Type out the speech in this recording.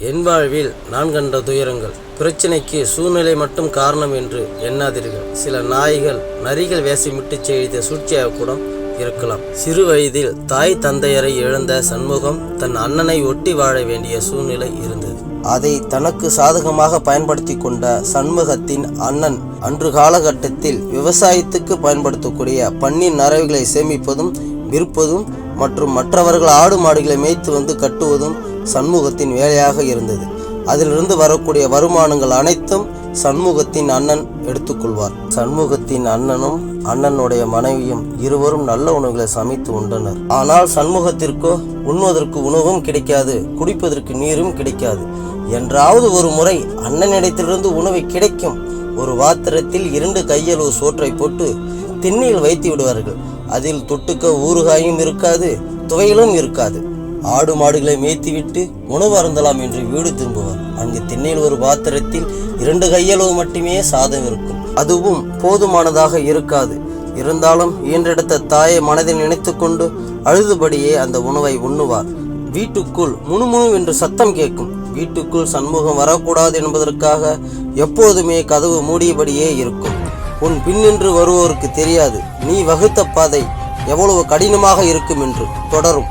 என் வாழ்வில் நான் கண்ட துயரங்கள். பிரச்சனைக்கு சூழ்நிலை மட்டும் காரணம் என்று எண்ணாதீர்கள். சில நாய்கள் நரிகள் வேஷமிட்டு செய்த சூழ்ச்சியாக கூட இருக்கலாம். சிறு வயதில் தாய் தந்தையரை இழந்த சண்முகம் தன் அண்ணனை ஒட்டி வாழ வேண்டிய சூழ்நிலை இருந்தது. அதை தனக்கு சாதகமாக பயன்படுத்தி கொண்ட சண்முகத்தின் அண்ணன் அன்று காலகட்டத்தில் விவசாயத்துக்கு பயன்படுத்தக்கூடிய பன்னின் நரவுகளை சேமிப்பதும் விற்பதும் மற்றும் மற்றவர்கள் ஆடு மாடுகளை மேய்த்து வந்து கட்டுவதும் சண்முகத்தின் வேலையாக இருந்தது. அதிலிருந்து வரக்கூடிய வருமானங்கள் அனைத்தும் சண்முகத்தின் அண்ணன் எடுத்துக்கொள்வார். சண்முகத்தின் அண்ணனும் அண்ணனுடைய மனைவியும் இருவரும் நல்ல உணவுகளை சமைத்து உண்டனர். ஆனால் சண்முகத்திற்கோ உண்ணுவதற்கு உணவும் கிடைக்காது, குடிப்பதற்கு நீரும் கிடைக்காது. என்றாவது ஒரு முறை அண்ணனிடத்திலிருந்து உணவை கிடைக்கும். ஒரு பாத்திரத்தில் 2 கையளவு சோற்றை போட்டு திண்ணையில் வைத்து விடுவார்கள். அதில் தொட்டுக்க ஊறுகாயும் இருக்காது, துவையிலும் இருக்காது. ஆடு மாடுகளை மேய்த்துவிட்டு உணவு அருந்தலாம் என்று வீடு திரும்புவார். அங்கு திண்ணையில் ஒரு பாத்திரத்தில் 2 கையளவு மட்டுமே சாதம் இருக்கும். அதுவும் போதுமானதாக இருக்காது. இருந்தாலும் இயன்றெடுத்த தாயை மனதில் நினைத்து கொண்டு அழுதுபடியே அந்த உணவை உண்ணுவார். வீட்டுக்குள் முணுமுணு என்று சத்தம் கேட்கும். வீட்டுக்குள் சண்முகம் வரக்கூடாது என்பதற்காக எப்போதுமே கதவு மூடியபடியே இருக்கும். உன் பின்னின்று வருவோருக்கு தெரியாது நீ வகுத்த பாதை எவ்வளவு கடினமாக இருக்கும் என்று. தொடரும்.